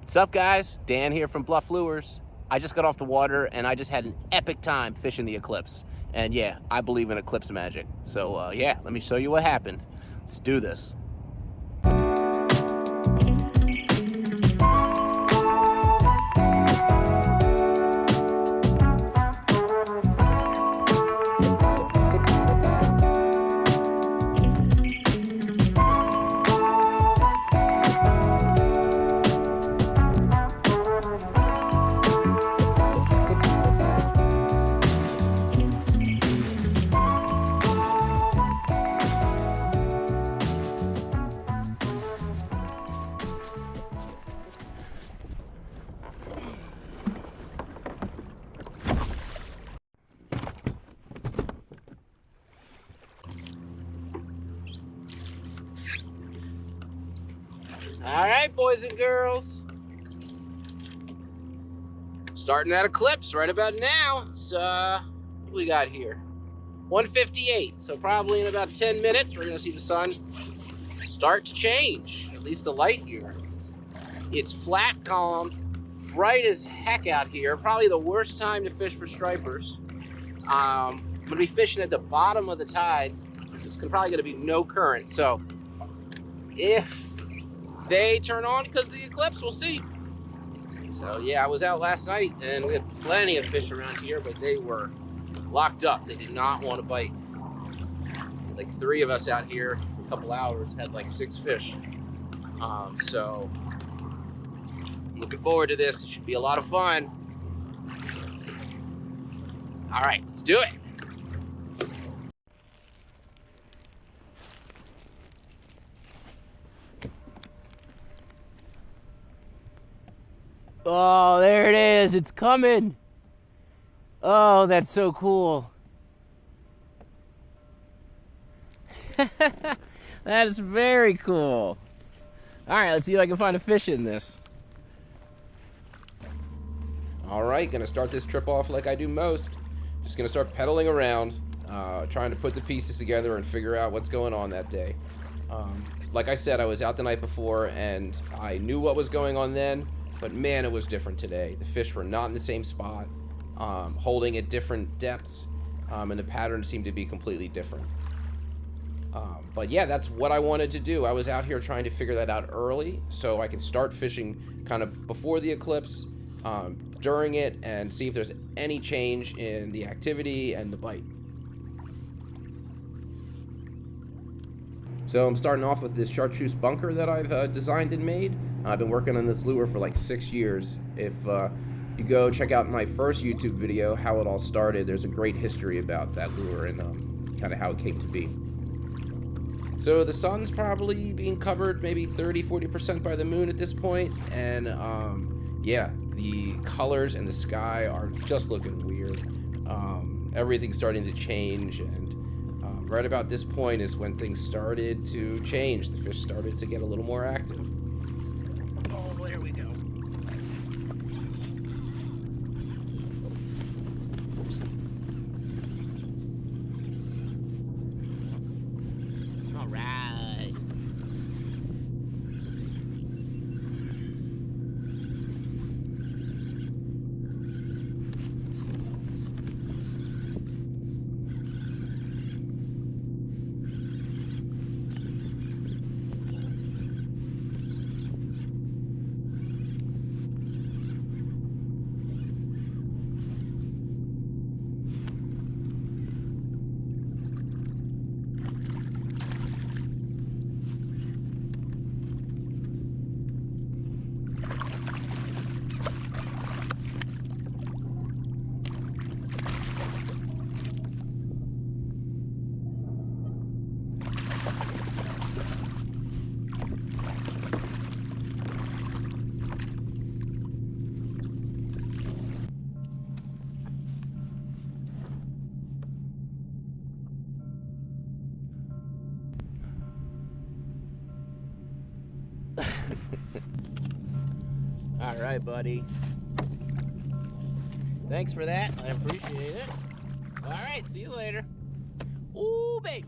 What's up, guys? Dan here from Bluff Lures. I just got off the water and I just had an epic time fishing the Eclipse. And yeah, I believe in Eclipse magic. So yeah, let me show you what happened. Let's do this. All right, boys and girls. Starting that Eclipse right about now. It's, what do we got here? 1:58, so probably in about 10 minutes, we're gonna see the sun start to change, at least the light here. It's flat, calm, bright as heck out here. Probably the worst time to fish for stripers. I'm gonna be fishing at the bottom of the tide. It's probably gonna be no current, so if they turn on because of the eclipse, we'll see. So yeah, I was out last night and we had plenty of fish around here, but they were locked up. They did not want to bite. Like 3 of us out here for a couple hours had like 6 fish. So looking forward to this. It should be a lot of fun. All right, let's do it. Oh, there it is. It's coming. Oh, that's so cool. That is very cool. All right, let's see if I can find a fish in this. All right, gonna start this trip off like I do most. Just gonna start pedaling around, trying to put the pieces together and figure out what's going on that day. Like I said, I was out the night before and I knew what was going on then, but man, it was different today. The fish were not in the same spot, holding at different depths, and the pattern seemed to be completely different. But yeah, that's what I wanted to do. I was out here trying to figure that out early so I could start fishing kind of before the eclipse, during it, and see if there's any change in the activity and the bite. So I'm starting off with this chartreuse bunker that I've designed and made. I've been working on this lure for like 6 years. If you go check out my first YouTube video, how it all started, there's a great history about that lure and kind of how it came to be. So the sun's probably being covered maybe 30-40% by the moon at this point, and yeah, the colors and the sky are just looking weird. Everything's starting to change, and right about this point is when things started to change. The fish started to get a little more active. Oh, there we go. All right. All right, buddy. Thanks for that. I appreciate it. All right, see you later. Ooh, babe.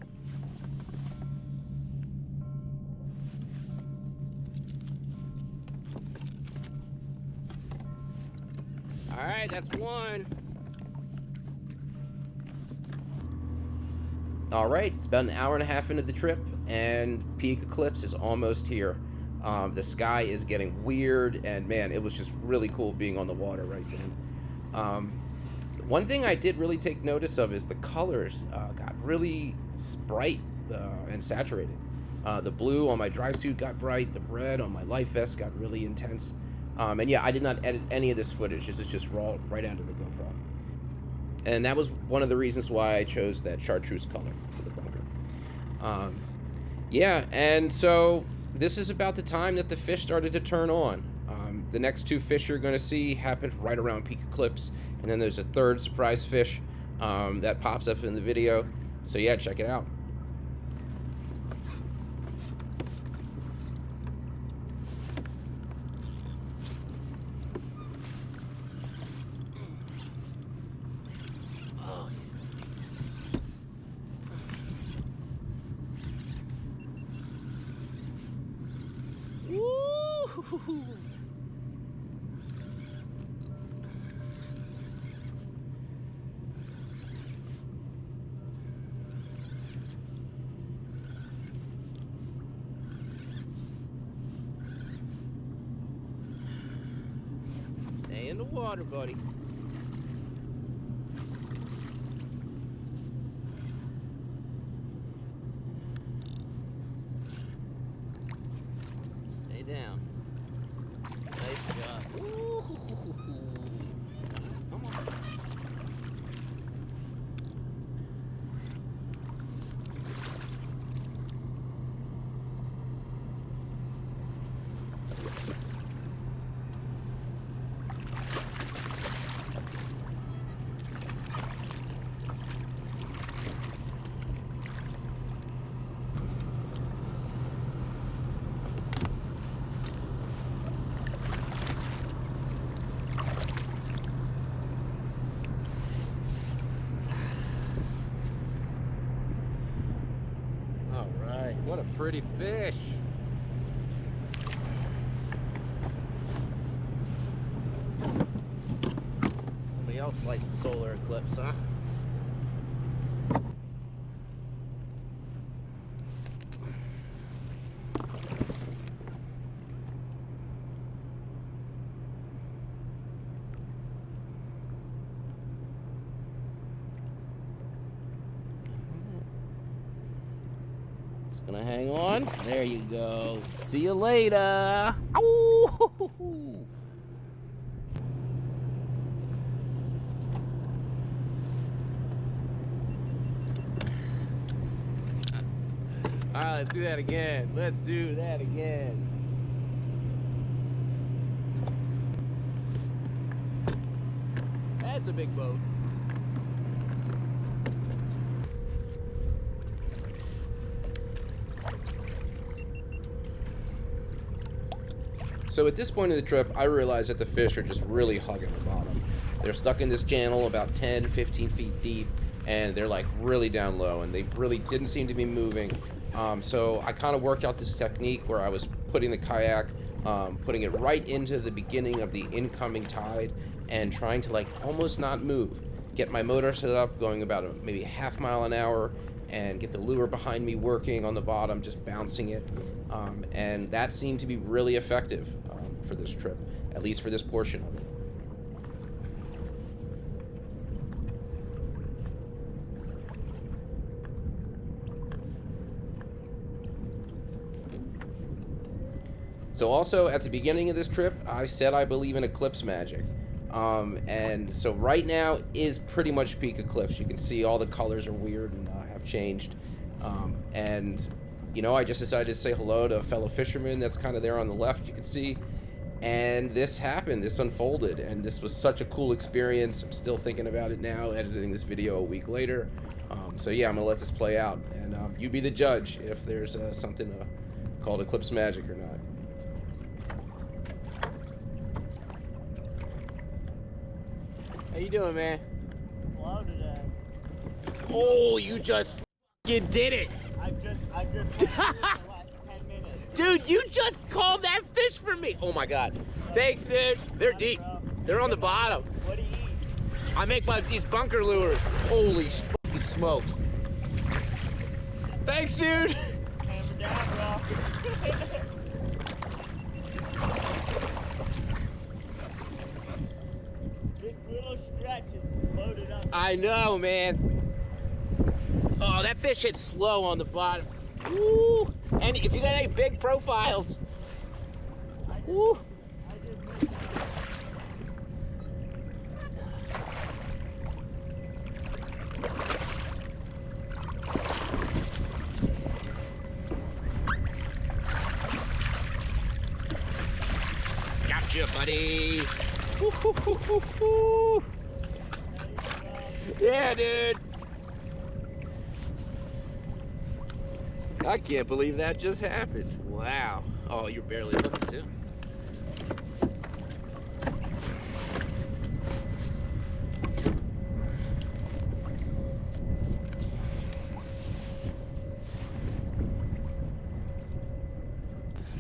right, that's one. All right, it's about an hour and a half into the trip, and peak eclipse is almost here. The sky is getting weird, and man, it was just really cool being on the water right then. One thing I did really take notice of is the colors got really bright and saturated. The blue on my dry suit got bright, the red on my life vest got really intense. And yeah, I did not edit any of this footage. This is just raw right out of the GoPro. And that was one of the reasons why I chose that chartreuse color for the bunker. Yeah, and so this is about the time that the fish started to turn on. The next two fish you're going to see happened right around peak eclipse, and then there's a third surprise fish that pops up in the video. So yeah, check it out. Stay in the water, buddy. Stay down. Nice job. Ooh. Come on. What a pretty fish. Somebody else likes the solar eclipse, huh? Gonna hang on. There you go. See you later. Ooh. All right, let's do that again. Let's do that again. That's a big boat. So at this point in the trip, I realized that the fish are just really hugging the bottom. They're stuck in this channel about 10, 15 feet deep, and they're like really down low, and they really didn't seem to be moving. So I kind of worked out this technique where I was putting the kayak, putting it right into the beginning of the incoming tide, and trying to like almost not move. Get my motor set up, going about maybe half mile an hour, and get the lure behind me working on the bottom, just bouncing it. And that seemed to be really effective for this trip, at least for this portion of it. So also at the beginning of this trip, I said I believe in eclipse magic. And so right now is pretty much peak eclipse. You can see all the colors are weird and have changed. And you know, I just decided to say hello to a fellow fisherman that's kind of there on the left, you can see. And this happened, this unfolded, and this was such a cool experience. I'm still thinking about it now, editing this video a week later. So yeah, I'm gonna let this play out, and you be the judge if there's something called eclipse magic or not. How you doing, man? Slow today. Oh, you just did it. I just had to do it for the last 10 minutes. Dude, you just called that fish for me. Oh my God. Thanks, dude. They're deep. They're on the bottom. What do you eat? I make these bunker lures. Holy fucking smokes. Thanks, dude. Hammer down, bro. This little stretch is loaded up. I know, man. Oh, that fish hits slow on the bottom. Woo. And if you got any big profiles, woo. Gotcha, buddy. Woo, hoo, hoo, hoo, hoo. Yeah, dude. I can't believe that just happened. Wow. Oh, you're barely looking too.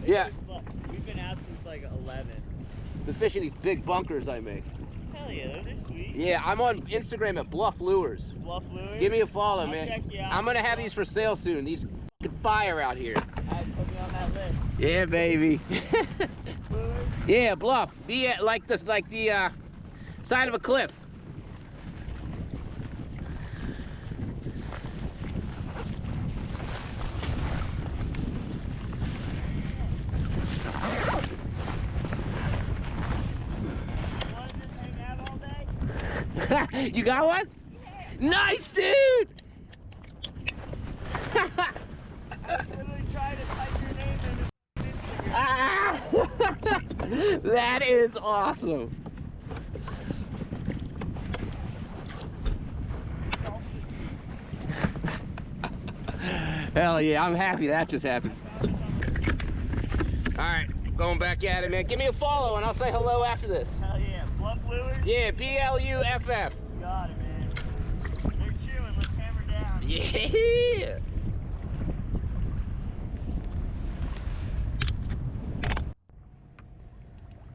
Yeah, We've been out since like 11. the fish in these big bunkers I make. Hell yeah, those are sweet. Yeah, I'm on Instagram at Bluff Lures. Bluff Lures. Give me a follow, I'll man. check you out. I'm gonna have these for sale soon. These fucking fire out here. Alright, put me on that list. Yeah, baby. Lures. Yeah, Bluff. Be like this, like the side of a cliff. Want to just hang out all day? You got one? Nice, dude. Literally try to type your name in Instagram. Ah! That is awesome. Hell yeah, I'm happy that just happened. All right, going back at it, man. Give me a follow and I'll say hello after this. Hell yeah, Bluff Lures. Yeah, BLUFF. Got it, man. They're chewing. Let's hammer down. Yeah.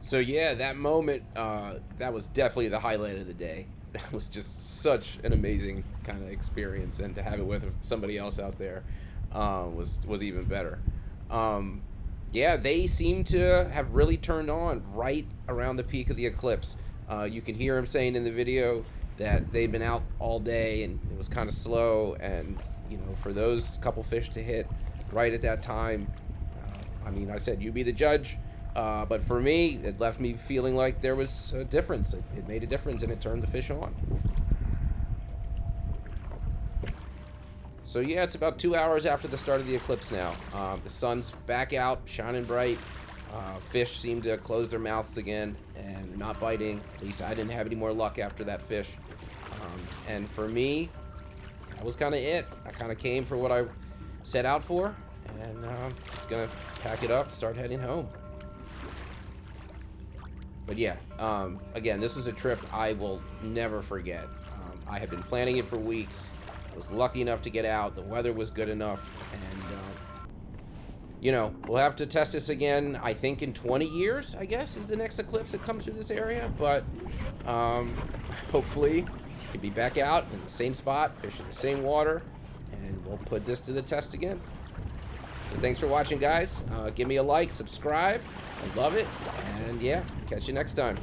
So yeah, that moment, that was definitely the highlight of the day. That was just such an amazing kind of experience, and to have it with somebody else out there was even better. Yeah, they seem to have really turned on right around the peak of the eclipse. You can hear him saying in the video that they'd been out all day and it was kind of slow, and you know, for those couple fish to hit right at that time, I mean, I said you be the judge. But for me, it left me feeling like there was a difference. It made a difference and it turned the fish on. So yeah, it's about 2 hours after the start of the eclipse now. The sun's back out, shining bright. Fish seem to close their mouths again and not biting. At least I didn't have any more luck after that fish. And for me, that was kind of it. I kind of came for what I set out for, and just gonna pack it up, start heading home. But yeah, again, this is a trip I will never forget. I have been planning it for weeks. I was lucky enough to get out. The weather was good enough. And, you know, we'll have to test this again, I think in 20 years, I guess, is the next eclipse that comes through this area. But hopefully, we can be back out in the same spot, fishing the same water, and we'll put this to the test again. So thanks for watching, guys. Give me a like, subscribe. I love it. And yeah, catch you next time.